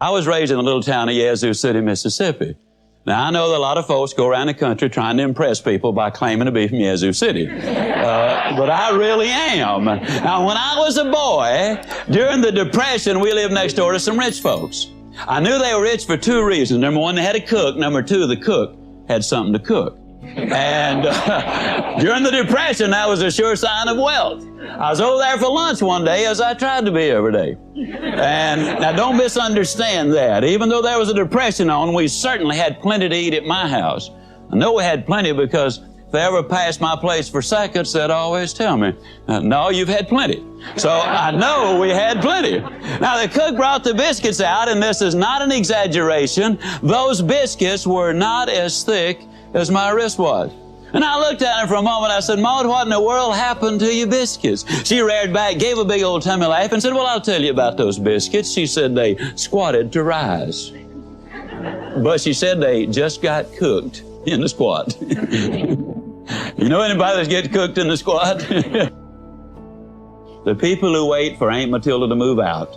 I was raised in the little town of Yazoo City, Mississippi. Now, I know that a lot of folks go around the country trying to impress people by claiming to be from Yazoo City. But I really am. Now, when I was a boy, during the Depression, we lived next door to some rich folks. I knew they were rich for two reasons. Number one, they had a cook. Number two, the cook had something to cook. And during the Depression, that was a sure sign of wealth. I was over there for lunch one day, as I tried to be every day. And now don't misunderstand that. Even though there was a Depression on, we certainly had plenty to eat at my house. I know we had plenty because if they ever passed my place for seconds, they'd always tell me, no, you've had plenty. So I know we had plenty. Now the cook brought the biscuits out, and this is not an exaggeration. Those biscuits were not as thick as my wrist was. And I looked at her for a moment. I said, Maud, what in the world happened to your biscuits? She reared back, gave a big old tummy laugh, and said, well, I'll tell you about those biscuits. She said they squatted to rise. But she said they just got cooked in the squat. You know anybody that's getting cooked in the squat? The people who wait for Aunt Matilda to move out,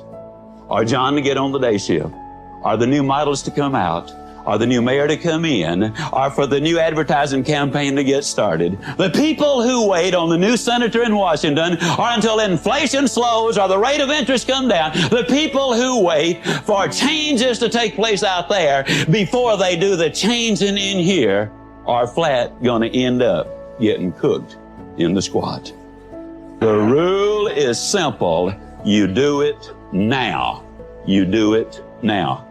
or John to get on the day shift, or the new models to come out, or the new mayor to come in, or for the new advertising campaign to get started. The people who wait on the new senator in Washington, or until inflation slows or the rate of interest come down, the people who wait for changes to take place out there before they do the changing in here are flat gonna end up getting cooked in the squat. The rule is simple. You do it now. You do it now.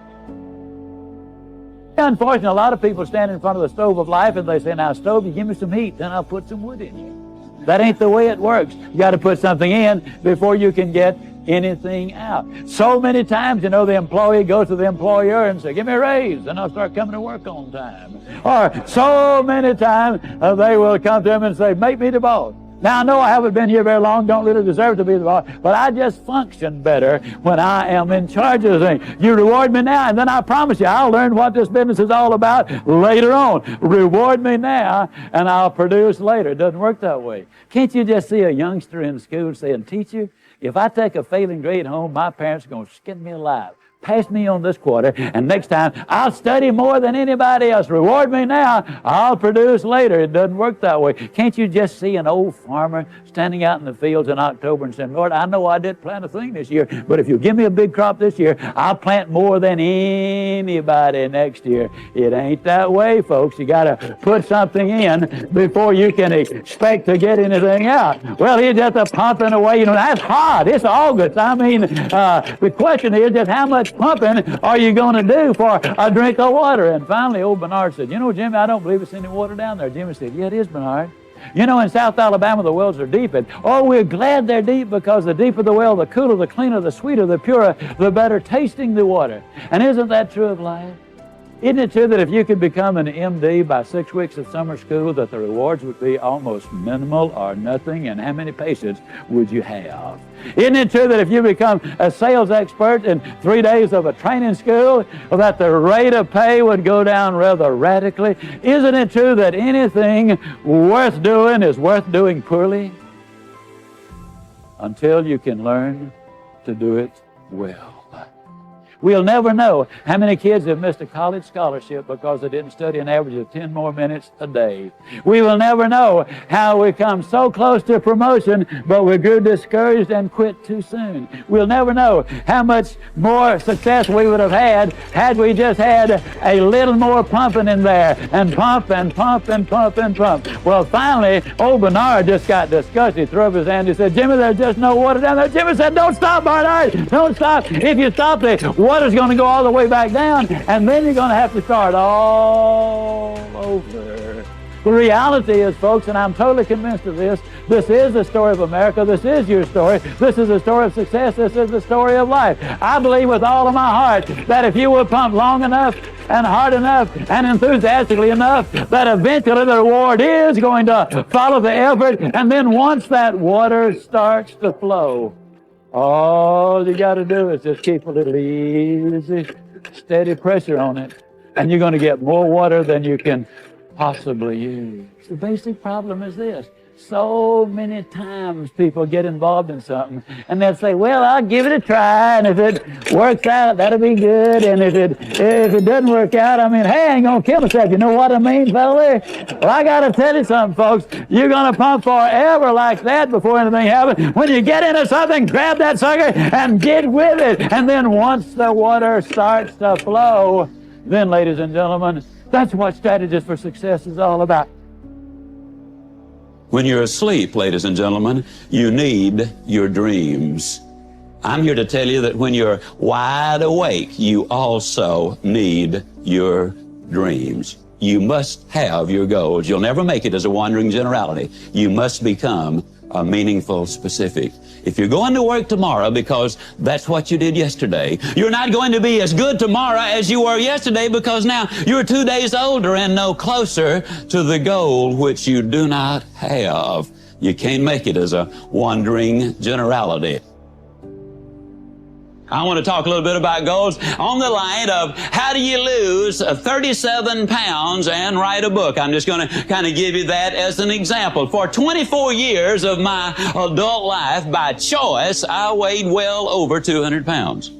Unfortunately, a lot of people stand in front of the stove of life and they say, now, stove, you give me some heat, then I'll put some wood in you. That ain't the way it works. You got to put something in before you can get anything out. So many times, you know, the employee goes to the employer and says, give me a raise, and I'll start coming to work on time. Or so many times they will come to him and say, make me the boss. Now, I know I haven't been here very long, don't really deserve to be the boss, but I just function better when I am in charge of the thing. You reward me now, and then I promise you, I'll learn what this business is all about later on. Reward me now, and I'll produce later. It doesn't work that way. Can't you just see a youngster in school saying, teacher, if I take a failing grade home, my parents are going to skin me alive. Pass me on this quarter, and next time I'll study more than anybody else. Reward me now, I'll produce later. It doesn't work that way. Can't you just see an old farmer standing out in the fields in October and saying, Lord, I know I didn't plant a thing this year, but if you give me a big crop this year, I'll plant more than anybody next year. It ain't that way, folks. You got to put something in before you can expect to get anything out. Well, he's just pumping away. You know, that's hot. It's August. I mean, the question is just how much pumping are you going to do for a drink of water? And finally, old Bernard said, you know, Jimmy, I don't believe it's any water down there. Jimmy said, yeah, it is, Bernard. You know, in South Alabama, the wells are deep. And, oh, we're glad they're deep because the deeper the well, the cooler, the cleaner, the sweeter, the purer, the better tasting the water. And isn't that true of life? Isn't it true that if you could become an MD by 6 weeks of summer school, that the rewards would be almost minimal or nothing? And how many patients would you have? Isn't it true that if you become a sales expert in 3 days of a training school, that the rate of pay would go down rather radically? Isn't it true that anything worth doing is worth doing poorly? Until you can learn to do it well. We'll never know how many kids have missed a college scholarship because they didn't study an average of 10 more minutes a day. We will never know how we come so close to promotion, but we grew discouraged and quit too soon. We'll never know how much more success we would have had we just had a little more pumping in there, and pump and pump and pump and pump. Well, finally, old Bernard just got disgusted. He threw up his hand. He said, Jimmy, there's just no water down there. Jimmy said, don't stop, Bernard. Don't stop. If you stop, the water's going to go all the way back down, and then you're going to have to start all over. The reality is, folks, and I'm totally convinced of this, this is the story of America. This is your story. This is the story of success. This is the story of life. I believe with all of my heart that if you will pump long enough and hard enough and enthusiastically enough, that eventually the reward is going to follow the effort, and then once that water starts to flow, all you got to do is just keep a little easy, steady pressure on it, and you're going to get more water than you can possibly use. The basic problem is this. So many times people get involved in something and they'll say, well, I'll give it a try, and if it works out, that'll be good, and if it doesn't work out, I mean, hey, I ain't gonna kill myself. You know what I mean, fella? Well, I gotta tell you something, folks. You're gonna pump forever like that before anything happens. When you get into something, grab that sucker and get with it. And then once the water starts to flow, then, ladies and gentlemen, that's what Strategies for Success is all about. When you're asleep, ladies and gentlemen, you need your dreams. I'm here to tell you that when you're wide awake, you also need your dreams. You must have your goals. You'll never make it as a wandering generality. You must become a meaningful specific. If you're going to work tomorrow because that's what you did yesterday, you're not going to be as good tomorrow as you were yesterday, because now you're 2 days older and no closer to the goal which you do not have. You can't make it as a wandering generality. I want to talk a little bit about goals on the line of how do you lose 37 pounds and write a book. I'm just going to kind of give you that as an example. For 24 years of my adult life, by choice, I weighed well over 200 pounds.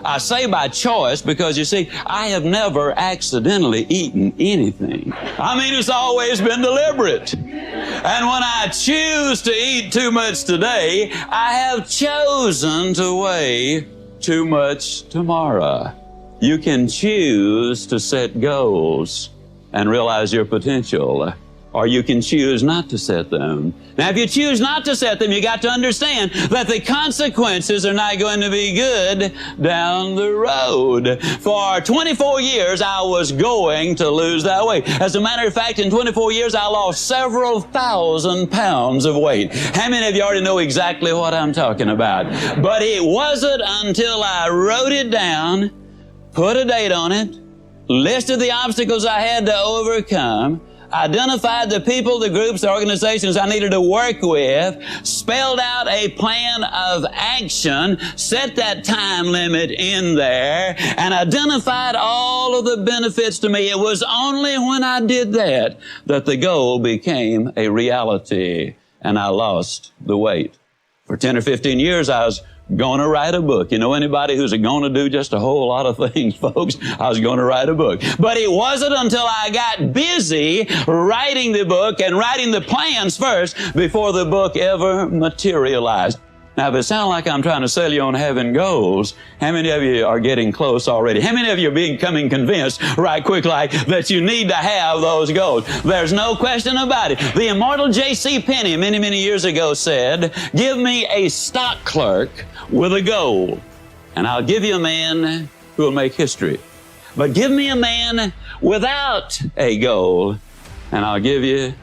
I say by choice because, you see, I have never accidentally eaten anything. I mean, it's always been deliberate. And when I choose to eat too much today, I have chosen to weigh too much tomorrow. You can choose to set goals and realize your potential, or you can choose not to set them. Now, if you choose not to set them, you got to understand that the consequences are not going to be good down the road. For 24 years, I was going to lose that weight. As a matter of fact, in 24 years, I lost several thousand pounds of weight. How many of you already know exactly what I'm talking about? But it wasn't until I wrote it down, put a date on it, listed the obstacles I had to overcome, identified the people, the groups, the organizations I needed to work with, spelled out a plan of action, set that time limit in there, and identified all of the benefits to me. It was only when I did that that the goal became a reality, and I lost the weight. For 10 or 15 years, I was going to write a book. You know anybody who's going to do just a whole lot of things, folks? I was going to write a book. But it wasn't until I got busy writing the book and writing the plans first before the book ever materialized. Now, if it sounds like I'm trying to sell you on having goals, how many of you are getting close already? How many of you are becoming convinced right quick like that you need to have those goals? There's no question about it. The immortal J.C. Penney many, many years ago said, give me a stock clerk with a goal, and I'll give you a man who will make history. But give me a man without a goal, and I'll give you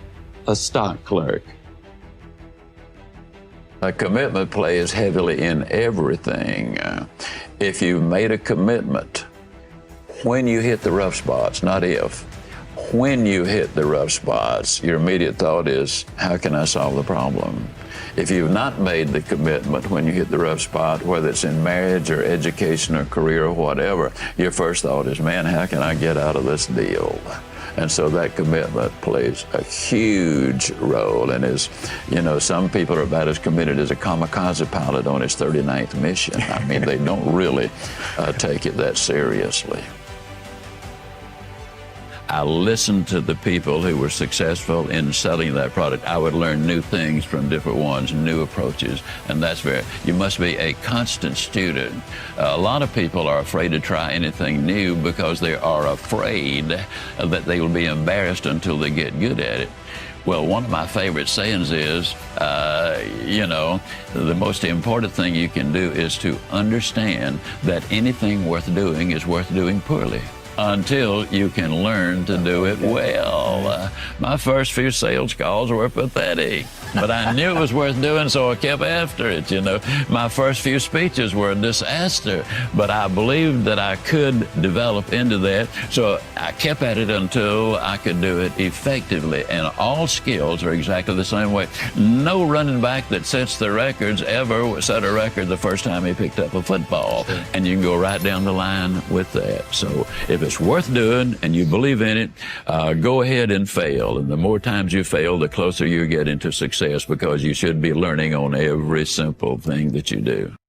a stock clerk. A commitment plays heavily in everything. If you've made a commitment, when you hit the rough spots, not if, when you hit the rough spots, your immediate thought is, how can I solve the problem? If you've not made the commitment when you hit the rough spot, whether it's in marriage or education or career or whatever, your first thought is, man, how can I get out of this deal? And so that commitment plays a huge role. And as you know, some people are about as committed as a kamikaze pilot on his 39th mission. I mean, they don't really take it that seriously. I listened to the people who were successful in selling that product. I would learn new things from different ones, new approaches, and you must be a constant student. A lot of people are afraid to try anything new because they are afraid that they will be embarrassed until they get good at it. Well, one of my favorite sayings is, the most important thing you can do is to understand that anything worth doing is worth doing poorly, until you can learn to do it well. My first few sales calls were pathetic, but I knew it was worth doing, so I kept after it, My first few speeches were a disaster, but I believed that I could develop into that, so I kept at it until I could do it effectively, and all skills are exactly the same way. No running back that sets the records ever set a record the first time he picked up a football, and you can go right down the line with that. So if it's worth doing and you believe in it, go ahead and fail. And the more times you fail, the closer you get into success. success because you should be learning on every simple thing that you do.